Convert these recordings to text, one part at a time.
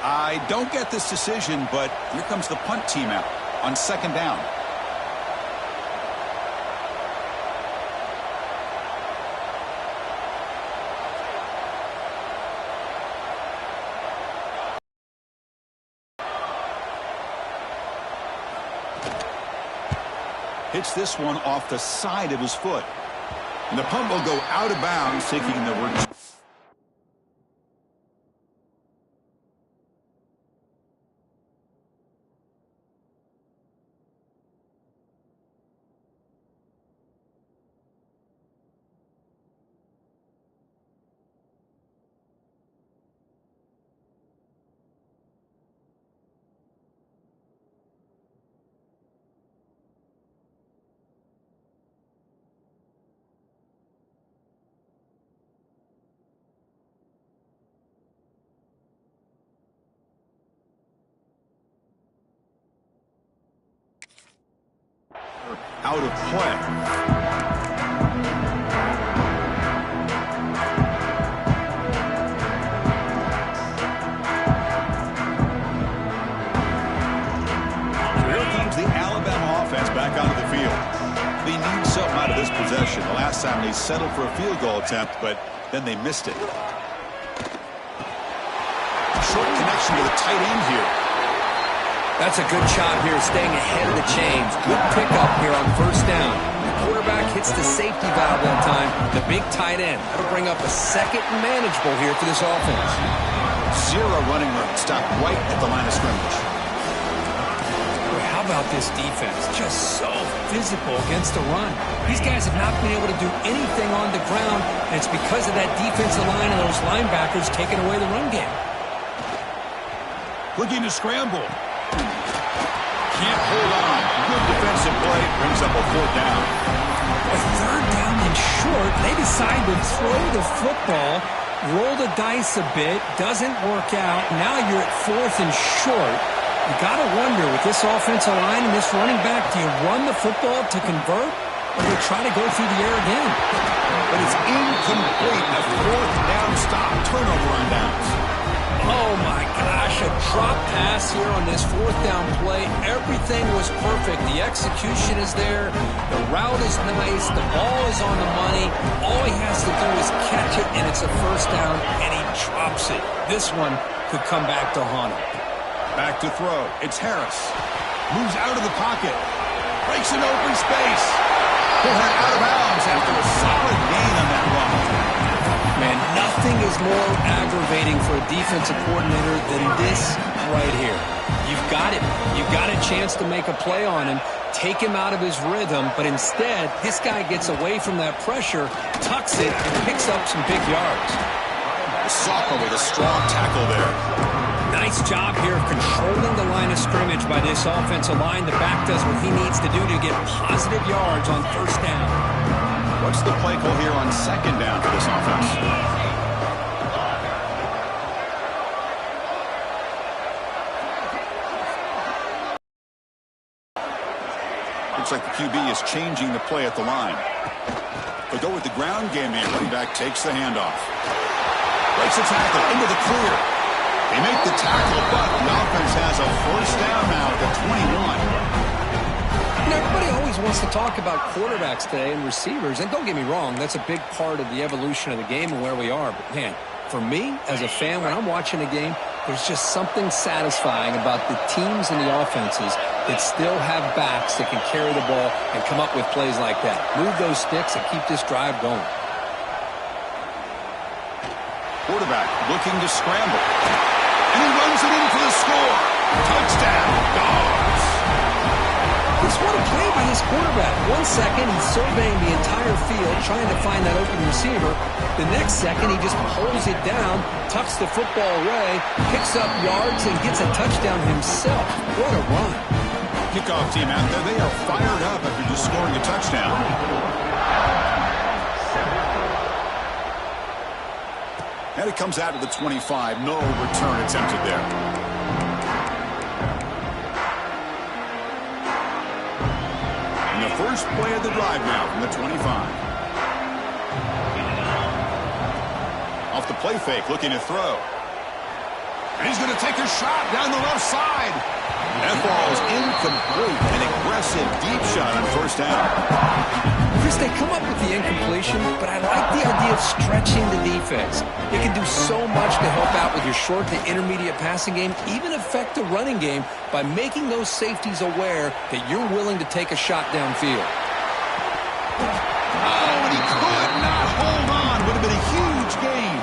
I don't get this decision, but here comes the punt team out on second down. Hits this one off the side of his foot. And the punt will go out of bounds, taking the return. Out of play. Here comes the Alabama offense back onto the field. They need something out of this possession. The last time they settled for a field goal attempt, but then they missed it. Short connection to the tight end here. That's a good shot here, staying ahead of the chains. Good pickup here on first down. The quarterback hits the safety valve that time. The big tight end. That'll bring up a second and manageable here for this offense. Zero running room. Stop right at the line of scrimmage. Boy, how about this defense? Just so physical against the run. These guys have not been able to do anything on the ground, and it's because of that defensive line and those linebackers taking away the run game. Looking to scramble. Can't hold on. Good defensive play. Brings up a fourth down. A third down and short. They decide to throw the football, roll the dice a bit. Doesn't work out. Now you're at fourth and short. You got to wonder, with this offensive line and this running back, do you run the football to convert, or do you try to go through the air again? But it's incomplete. A fourth down stop. Turnover on downs. Oh, my gosh, a drop pass here on this fourth down play. Everything was perfect. The execution is there. The route is nice. The ball is on the money. All he has to do is catch it, and it's a first down, and he drops it. This one could come back to haunt him. Back to throw. It's Harris. Moves out of the pocket. Breaks an open space. He'll head out of bounds after a solid gain on that run. Man, nothing is more aggravating for a defensive coordinator than this right here. You've got it. You've got a chance to make a play on him, take him out of his rhythm, but instead, this guy gets away from that pressure, tucks it, and picks up some big yards. Sophomore with a strong tackle there. Nice job here of controlling the line of scrimmage by this offensive line. The back does what he needs to do to get positive yards on first down. What's the play call here on second down for this offense? Looks like the QB is changing the play at the line. They'll go with the ground game here. Running back takes the handoff. Breaks the tackle into the clear. They make the tackle, but the offense has a first down now at the 21. Everybody always wants to talk about quarterbacks today and receivers, and don't get me wrong, that's a big part of the evolution of the game and where we are. But, man, for me, as a fan, when I'm watching a game, there's just something satisfying about the teams and the offenses that still have backs that can carry the ball and come up with plays like that. Move those sticks and keep this drive going. Quarterback looking to scramble. And he runs it in for the score. Touchdown, Dogs. Just what a play by this quarterback. 1 second, he's surveying the entire field, trying to find that open receiver. The next second, he just pulls it down, tucks the football away, picks up yards, and gets a touchdown himself. What a run. Kickoff team out there, they are fired up after just scoring a touchdown. And it comes out of the 25. No return attempted there. And the first play of the drive now from the 25. Off the play fake, looking to throw. And he's going to take a shot down the left side. That ball is incomplete. An aggressive deep shot on first down. Chris, they come up with the incompletion, but I like the idea of stretching the defense. It can do so much to help out with your short to intermediate passing game, even affect the running game by making those safeties aware that you're willing to take a shot downfield. Oh, and he could not hold on. Would have been a huge gain.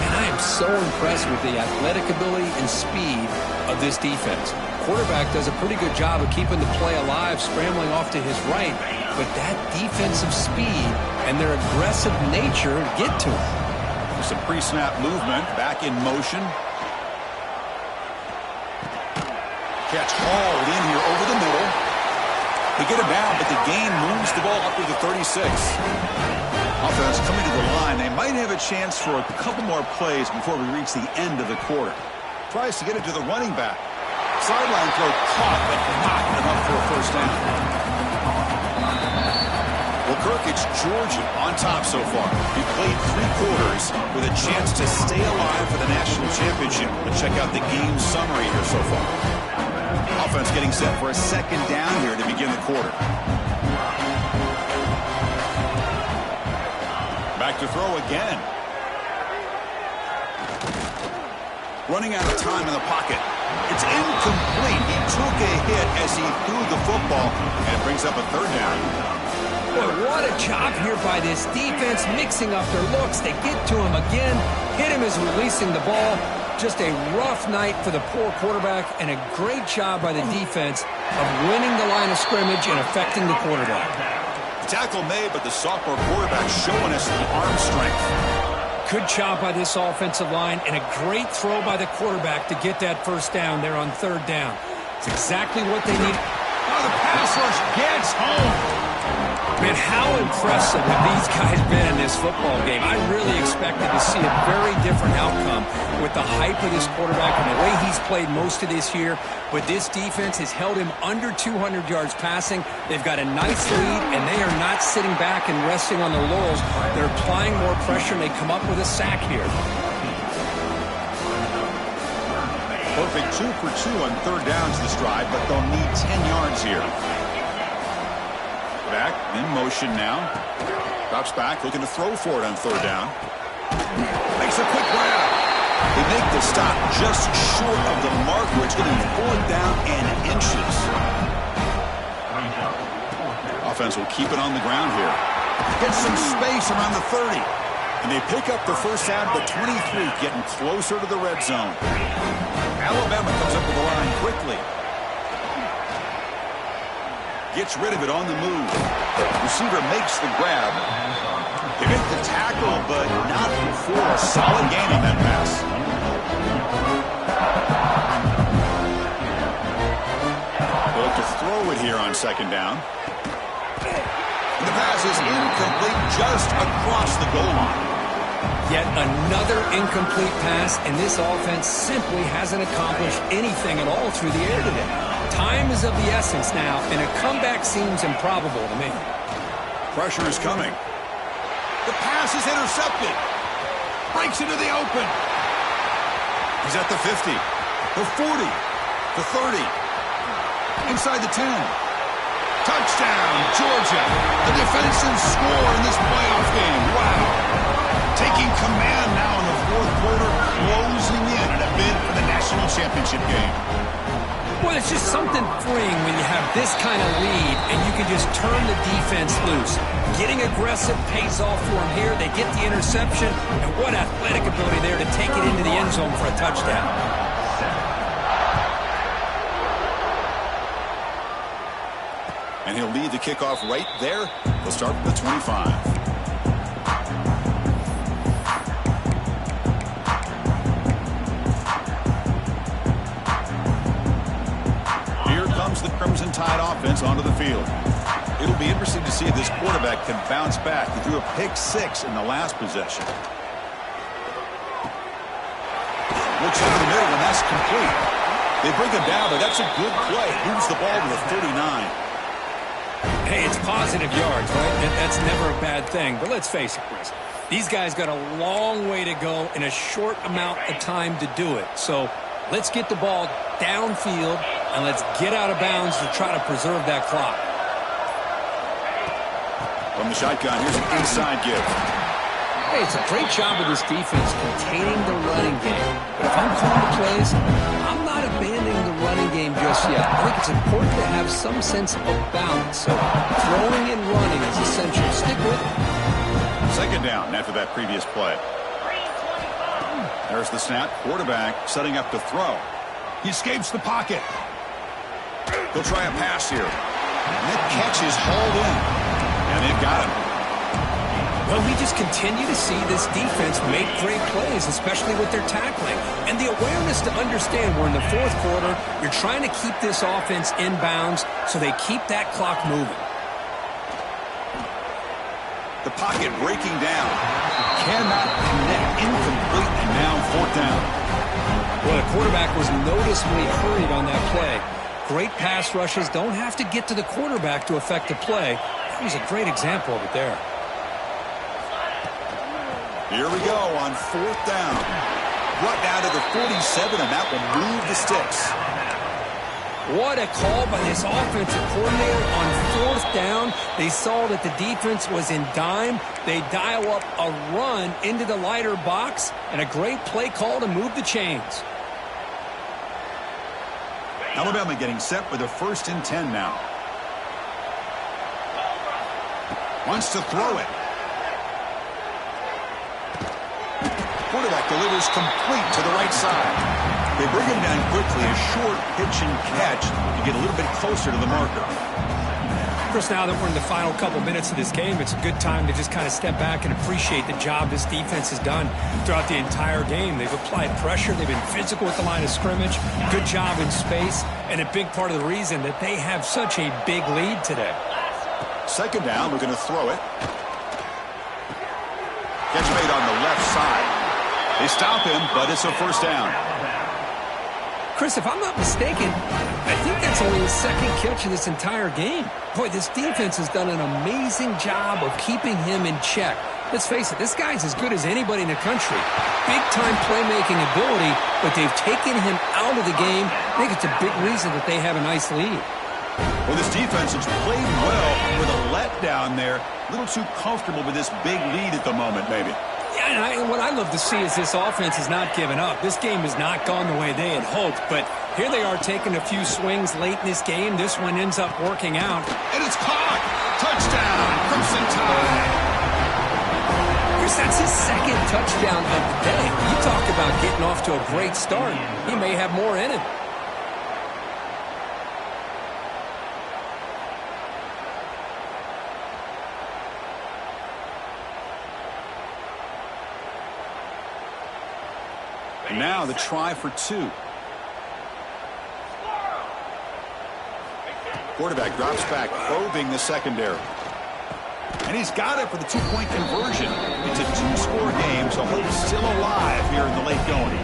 And I am so impressed with the athletic ability and speed of this defense. Quarterback does a pretty good job of keeping the play alive, scrambling off to his right, but that defensive speed and their aggressive nature get to him. Some pre-snap movement, back in motion. Catch hauled in here over the middle. They get him down, but the gain moves the ball up to the 36. Offense coming to the line. They might have a chance for a couple more plays before we reach the end of the quarter. Tries to get it to the running back. Sideline throw caught, but not enough for a first down. Well, Kirk, it's Georgia on top so far. He played 3 quarters with a chance to stay alive for the national championship. Let's check out the game summary here so far. Offense getting set for a second down here to begin the quarter. Back to throw again. Running out of time in the pocket. It's incomplete. He took a hit as he threw the football, and it brings up a third down. Boy, what a job here by this defense, mixing up their looks. They get to him again, hit him as releasing the ball. Just a rough night for the poor quarterback, and a great job by the defense of winning the line of scrimmage and affecting the quarterback. Tackle made, but the sophomore quarterback showing us the arm strength. Good job by this offensive line, and a great throw by the quarterback to get that first down there on third down. It's exactly what they need. Oh, the pass rush gets home. Man, how impressive have these guys been in this football game? I really expected to see a very different outcome with the hype of this quarterback and the way he's played most of this year. But this defense has held him under 200 yards passing. They've got a nice lead, and they are not sitting back and resting on their laurels. They're applying more pressure, and they come up with a sack here. Perfect 2 for 2 on third downs this drive, but they'll need 10 yards here. Back, in motion now. Drops back, looking to throw for it on third down. Makes a quick grab. They make the stop just short of the mark where it's going to be 4th down and inches. Offense will keep it on the ground here. Gets some space around the 30. And they pick up the first down, but 23, getting closer to the red zone. Alabama comes up with the line quickly. Gets rid of it on the move. Receiver makes the grab. They make the tackle, but not before a solid gain on that pass. They'll look to throw it here on second down. And the pass is incomplete just across the goal line. Yet another incomplete pass, and this offense simply hasn't accomplished anything at all through the air today. Time is of the essence now, and a comeback seems improbable to me. Pressure is coming. The pass is intercepted. Breaks into the open. He's at the 50, the 40, the 30, inside the 10. Touchdown, Georgia. A defensive score in this playoff game. Wow. Taking command now in the 4th quarter, closing in on a bid for the national championship game. Well, it's just something freeing when you have this kind of lead and you can just turn the defense loose. Getting aggressive pays off for them here. They get the interception, and what athletic ability there to take it into the end zone for a touchdown. And he'll lead the kickoff right there. They'll start with the 25. The Crimson Tide offense onto the field. It'll be interesting to see if this quarterback can bounce back. He threw a pick 6 in the last possession. Looks over the middle, and that's complete. They bring him down, but that's a good play. Moves the ball to the 39. Hey, it's positive yards, right? That's never a bad thing. But let's face it, Chris. These guys got a long way to go in a short amount of time to do it. So let's get the ball downfield, and let's get out of bounds to try to preserve that clock. From the shotgun, here's an inside give. Hey, it's a great job of this defense containing the running game. But if I'm calling the plays, I'm not abandoning the running game just yet. I think it's important to have some sense of balance. So throwing and running is essential. Stick with it. Second down after that previous play. There's the snap. Quarterback setting up to throw. He escapes the pocket. He'll try a pass here. And that catch is hauled in. And they've got him. Well, we just continue to see this defense make great plays, especially with their tackling. And the awareness to understand we're in the fourth quarter, you're trying to keep this offense in bounds so they keep that clock moving. The pocket breaking down. Cannot connect. Incomplete, and now fourth down. Well, the quarterback was noticeably hurried on that play. Great pass rushes don't have to get to the quarterback to affect the play. That was a great example of it there. Here we go on fourth down. Brought down to the 47, and that will move the sticks. What a call by this offensive coordinator on fourth down. They saw that the defense was in dime. They dial up a run into the lighter box, and a great play call to move the chains. Alabama getting set with a 1st and 10 now. Wants to throw it. Quarterback delivers complete to the right side. They bring him down quickly, a short pitch and catch to get a little bit closer to the marker. Chris, now that we're in the final couple minutes of this game, it's a good time to just kind of step back and appreciate the job this defense has done throughout the entire game. They've applied pressure. They've been physical at the line of scrimmage. Good job in space, and a big part of the reason that they have such a big lead today. Second down, we're going to throw it. Catch made on the left side. They stop him, but it's a first down. Chris, if I'm not mistaken, I think that's only his second catch of this entire game. Boy, this defense has done an amazing job of keeping him in check. Let's face it, this guy's as good as anybody in the country. Big-time playmaking ability, but they've taken him out of the game. I think it's a big reason that they have a nice lead. Well, this defense has played well with a letdown there. A little too comfortable with this big lead at the moment, maybe. Yeah, and what I love to see is this offense has not given up. This game has not gone the way they had hoped, but here they are taking a few swings late in this game. This one ends up working out. And it's caught! Touchdown! Crimson Tide! Chris, that's his second touchdown of the day. You talk about getting off to a great start. He may have more in him. And now the try for two. Quarterback drops back, probing the secondary. And he's got it for the two-point conversion. It's a two-score game, so hope's still alive here in the late going.